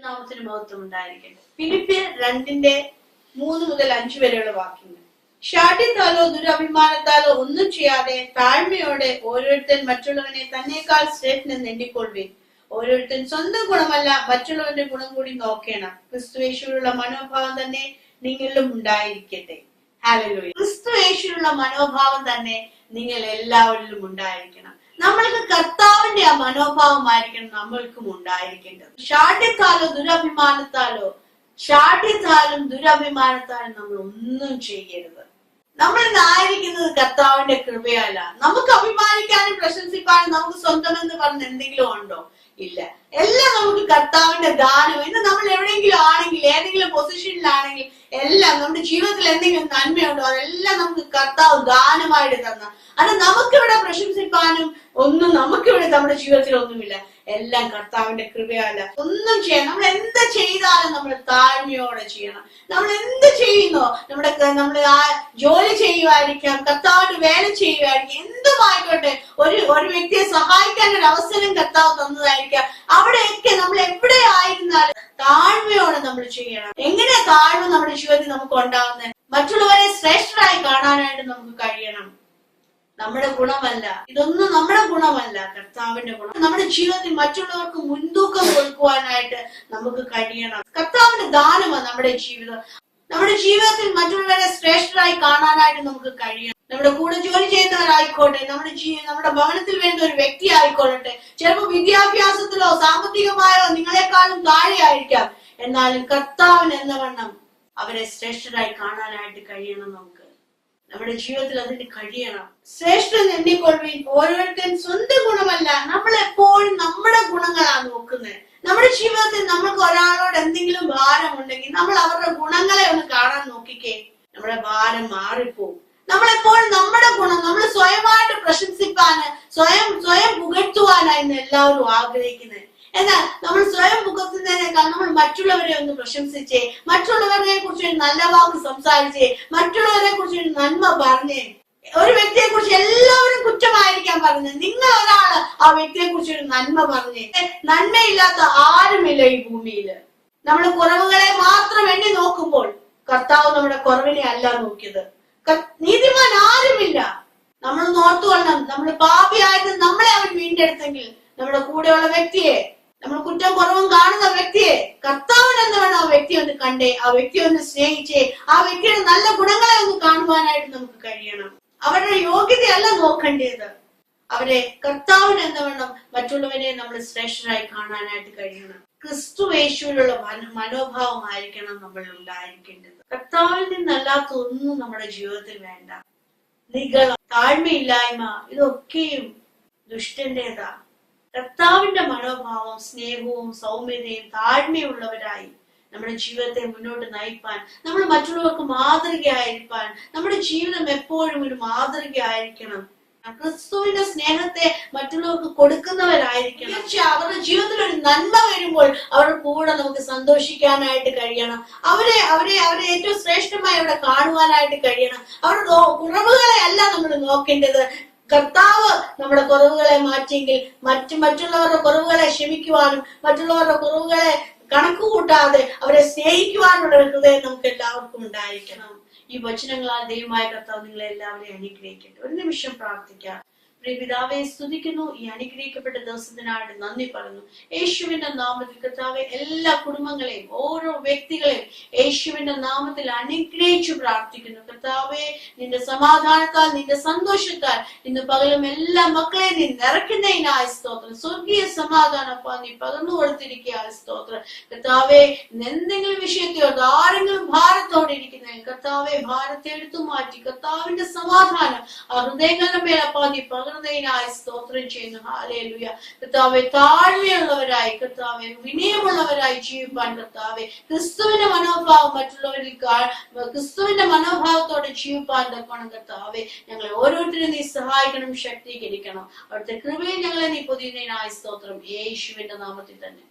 നാമത്തിന് മഹത്വം ഉണ്ടായിരിക്കട്ടെ. ഫിലിപ്പിയർ 2:3-5 വരെയുള്ള വാക്യങ്ങൾ. ശാഠ്യത്താലോ ദുരഭിമാനത്താലോ ഒന്നും ചെയ്യാതെ താഴ്മയോടെ ഓരോരുത്തൻ മറ്റുള്ളവനെ തന്നേക്കാൾ ശ്രേഷ്ഠനെന്ന് എണ്ണിക്കൊള്ളുവിൻ. ഓരോരുത്തൻ സ്വന്തം ഗുണമല്ല മറ്റുള്ളവന്റെ ഗുണം കൂടി നോക്കണം. ക്രിസ്തുയേശുവിലുള്ള മനോഭാവം തന്നെ നിങ്ങളിലും ഉണ്ടായിരിക്കട്ടെ. ഹല്ലേലൂയ. ക്രിസ്തുയേശുവിലുള്ള മനോഭാവം തന്നെ നിങ്ങൾ എല്ലാവരിലും ഉണ്ടായിരിക്കണം. നമ്മൾക്ക് കർത്താവിന്റെ ആ മനോഭാവമായിരിക്കണം നമ്മൾക്കും ഉണ്ടായിരിക്കേണ്ടത്. ശാഠ്യത്താലും ദുരഭിമാനത്താലും നമ്മൾ ഒന്നും ചെയ്യരുത്. നമ്മൾ ഇന്നായിരിക്കുന്നത് കർത്താവിന്റെ കൃപയല്ല. നമുക്ക് അഭിമാനിക്കാനും പ്രശംസിക്കാനും നമുക്ക് സ്വന്തം എന്ന് പറഞ്ഞ് എന്തെങ്കിലും ഉണ്ടോ? ഇല്ല. എല്ലാം നമുക്ക് കർത്താവിന്റെ ദാനം. ഇന്ന് നമ്മൾ എവിടെയെങ്കിലും ആണെങ്കിൽ, ഏതെങ്കിലും പൊസിഷനിലാണെങ്കിൽ, എല്ലാം നമ്മുടെ ജീവിതത്തിൽ എന്തെങ്കിലും നന്മയുണ്ടോ അതെല്ലാം നമുക്ക് കർത്താവ് ദാനമായിട്ട് തന്ന. അത് നമുക്കിവിടെ പ്രശംസിക്കാനും ഒന്നും നമുക്കിവിടെ നമ്മുടെ ജീവിതത്തിൽ ഒന്നുമില്ല. എല്ലാം കർത്താവിന്റെ കൃപയല്ല. ഒന്നും ചെയ്യണം. നമ്മൾ എന്ത് ചെയ്താലും നമ്മൾ താഴ്മയോടെ ചെയ്യണം. നമ്മൾ എന്ത് ചെയ്യുന്നോ, നമ്മൾ ആ ജോലി ചെയ്യുമായിരിക്കാം, കർത്താവിന്റെ വേല ചെയ്യുമായിരിക്കും, എന്തുമായിക്കോട്ടെ, ഒരു വ്യക്തിയെ സഹായിക്കാൻ ഒരു അവസരം കർത്താവ് തന്നതായിരിക്കാം. അവിടെയൊക്കെ നമ്മൾ എവിടെ ആയിരുന്നാലും താഴ്മയോടെ നമ്മൾ ചെയ്യണം. എങ്ങനെയാ താഴ്മ നമ്മുടെ ജീവിതത്തിൽ നമുക്ക് ഉണ്ടാകുന്നത്? മറ്റുള്ളവരെ ശ്രേഷ്ഠരായി കാണാനായിട്ട് നമുക്ക് കഴിയണം. നമ്മുടെ ഗുണമല്ല, ഇതൊന്നും നമ്മുടെ ഗുണമല്ല, കർത്താവിന്റെ ഗുണം. നമ്മുടെ ജീവിതത്തിൽ മറ്റുള്ളവർക്ക് മുൻതൂക്കം കൊടുക്കുവാനായിട്ട് നമുക്ക് കഴിയണം. കർത്താവിന്റെ ദാനമാണ് നമ്മുടെ ജീവിതം. നമ്മുടെ ജീവിതത്തിൽ മറ്റുള്ളവരെ ശ്രേഷ്ഠരായി കാണാനായിട്ട് നമുക്ക് കഴിയണം. നമ്മുടെ കൂടെ ജോലി ചെയ്യുന്നവരായിക്കോട്ടെ, നമ്മുടെ ഭവനത്തിൽ വേണ്ട ഒരു വ്യക്തി ആയിക്കോട്ടെ, ചിലപ്പോൾ വിദ്യാഭ്യാസത്തിലോ സാമ്പത്തികമായോ നിങ്ങളെക്കാളും താഴെ ആയിരിക്കാം. എന്നാലും കർത്താവിന് എന്നവണ്ണം അവരെ ശ്രേഷ്ഠരായി കാണാനായിട്ട് കഴിയണം. നമുക്ക് നമ്മുടെ ജീവിതത്തിൽ അതിന് കഴിയണം. ശ്രേഷ്ഠൻ എണ്ണിക്കൊള്ളുവിൻ. ഓരോരുത്തരും സ്വന്തം ഗുണമല്ല, നമ്മൾ എപ്പോഴും നമ്മുടെ ഗുണങ്ങളാണ് നോക്കുന്നത്. നമ്മുടെ ജീവിതത്തിൽ നമ്മൾക്ക് ഒരാളോട് എന്തെങ്കിലും ഭാരമുണ്ടെങ്കിൽ നമ്മൾ അവരുടെ ഗുണങ്ങളെ ഒന്ന് കാണാൻ നോക്കിക്കേ, നമ്മുടെ ഭാരം മാറിപ്പോവും. നമ്മളെപ്പോഴും നമ്മുടെ ഗുണം നമ്മൾ സ്വയമായിട്ട് പ്രശംസിക്കാന്, സ്വയം പുകഴ്ത്തുവാനായിരുന്നു എല്ലാവരും ആഗ്രഹിക്കുന്നത്. എന്നാൽ നമ്മൾ സ്വയം പുകഴ്ത്തുന്നതിനേക്കാൾ നമ്മൾ മറ്റുള്ളവരെ ഒന്ന് പ്രശംസിച്ചേ, മറ്റുള്ളവരെ കുറിച്ച് ഒരു നല്ല വാക്ക് സംസാരിച്ചേ, മറ്റുള്ളവരെ കുറിച്ച് ഒരു നന്മ പറഞ്ഞേ. ഒരു വ്യക്തിയെ കുറിച്ച് എല്ലാവരും കുറ്റമായിരിക്കാൻ പറഞ്ഞത്, നിങ്ങൾ ഒരാള് ആ വ്യക്തിയെ കുറിച്ച് ഒരു നന്മ പറഞ്ഞേ. നന്മയില്ലാത്ത ആരുമില്ല ഈ ഭൂമിയില്. നമ്മൾ കുറവുകളെ മാത്രം എണ്ണി നോക്കുമ്പോൾ കർത്താവ് നമ്മുടെ കുറവിനെ അല്ല നോക്കിയത്. നീതിമാൻ ആരുമില്ല. നമ്മൾ നോർത്തുകൊള്ളണം, നമ്മൾ പാപിയായിട്ട് നമ്മളെ അവൻ വീണ്ടെടുത്തെങ്കിൽ നമ്മുടെ കൂടെയുള്ള വ്യക്തിയെ, നമ്മൾ കുറ്റം കുറവും കാണുന്ന വ്യക്തിയെ കർത്താവിന് എന്ന് വേണം ആ വ്യക്തി ഒന്ന് കണ്ടേ, ആ വ്യക്തിയെ ഒന്ന് സ്നേഹിച്ചേ, ആ വ്യക്തിയുടെ നല്ല ഗുണങ്ങളെ ഒന്ന് കാണുവാനായിട്ട് നമുക്ക് കഴിയണം. അവരുടെ യോഗ്യതയല്ല നോക്കേണ്ടത്, അവരെ കർത്താവിന് എന്ന് വേണം മറ്റുള്ളവരെ നമ്മൾ ശ്രേഷ്ഠരായി കാണാനായിട്ട് കഴിയണം. ക്രിസ്തുയേശുവിലുള്ള മനോഭാവമായിരിക്കണം നമ്മൾ ഉണ്ടായിരിക്കേണ്ടത്. കർത്താവിൽ നിന്നല്ലാത്ത ഒന്നും നമ്മുടെ ജീവിതത്തിൽ വേണ്ട. നിഗളം, താഴ്മയില്ലായ്മ, ഇതൊക്കെയും ദുഷ്ടന്റേതാ. കർത്താവിന്റെ മനോഭാവം, സ്നേഹവും സൗമ്യതയും താഴ്മയുള്ളവരായി നമ്മുടെ ജീവിതത്തെ മുന്നോട്ട് നയിപ്പാൻ, നമ്മൾ മറ്റുള്ളവർക്ക് മാതൃകയായിരിക്കാൻ, നമ്മുടെ ജീവിതം എപ്പോഴും ഒരു മാതൃകയായിരിക്കണം. ക്രിസ്തുവിന്റെ സ്നേഹത്തെ മറ്റുള്ളവർക്ക് കൊടുക്കുന്നവരായിരിക്കണം. അവരുടെ ജീവിതത്തിൽ ഒരു നന്മ വരുമ്പോൾ അവരുടെ കൂടെ നമുക്ക് സന്തോഷിക്കാനായിട്ട് കഴിയണം. അവരെ ഏറ്റവും ശ്രേഷ്ഠമായി അവിടെ കാണുവാനായിട്ട് കഴിയണം. അവരുടെ കുറവുകളെ അല്ല നമ്മൾ നോക്കേണ്ടത്. കർത്താവ് നമ്മുടെ കുറവുകളെ മാറ്റിയെങ്കിൽ മറ്റുള്ളവരുടെ കുറവുകളെ ക്ഷമിക്കുവാനും മറ്റുള്ളവരുടെ കുറവുകളെ കണക്ക് കൂട്ടാതെ അവരെ സ്നേഹിക്കുവാനുള്ള ഒരു ഹൃദയം നമുക്ക് എല്ലാവർക്കും ഉണ്ടായിരിക്കണം. ഈ വചനങ്ങളാൽ ദൈവമായ കർത്താവ് നിങ്ങളെ എല്ലാവരെയും അനുഗ്രഹിക്കട്ടെ. ഒരു നിമിഷം പ്രാർത്ഥിക്കാം. പ്രിയപിതാവെ, സ്തുതിക്കുന്നു. ഈ അനുഗ്രഹിക്കപ്പെട്ട ദിവസത്തിനായിട്ട് നന്ദി പറയുന്നു. യേശുവിന്റെ നാമത്തിൽ കർത്താവെ എല്ലാ കുടുംബങ്ങളെയും ഓരോ വ്യക്തികളെയും യേശുവിന്റെ നാമത്തിൽ അനുഗ്രഹിച്ചു പ്രാർത്ഥിക്കുന്നു. കർത്താവെ, നിന്റെ സമാധാനത്താൽ നിന്റെ സന്തോഷത്താൽ ഇന്ന് പകലും എല്ലാ മക്കളെ നീ നിറയ്ക്കുന്നതിനായ സ്തോത്രം. സ്വർഗീയ സമാധാനം നീ പകർന്നു കൊടുത്തിരിക്കുക സ്തോത്രം. കർത്താവെ, എന്തെങ്കിലും വിഷയത്തോട് ആരെങ്കിലും ഭാരത്തോടെ ഇരിക്കുന്ന കർത്താവെ, ഭാരത്തെ എടുത്തു മാറ്റി കർത്താവിന്റെ സമാധാനം ആ ഹൃദയങ്ങളുടെ മേലപ്പാ നീ പകർന്നതിനായി സ്തോത്രം ചെയ്യുന്നു. ഹല്ലേലൂയ. കർത്താവെ, താഴ്മയുള്ളവരായി കർത്താവെ, വിനയമുള്ളവരായി ജീവിപ്പാൻ കർത്താവെ, ക്രിസ്തുവിന്റെ മനോഭാവം മറ്റുള്ളവരിൽ ക്രിസ്തുവിന്റെ മനോഭാവത്തോടെ ജീവിപ്പാൻ തക്കണം കർത്താവെ. ഞങ്ങളെ ഓരോരുത്തരും നീ സഹായിക്കണം, ശക്തീകരിക്കണം. അവിടുത്തെ കൃപയെ ഞങ്ങളെ നീ പൊതിയുന്നതിനായി സ്തോത്രം. യേശുവിന്റെ നാമത്തിൽ തന്നെ.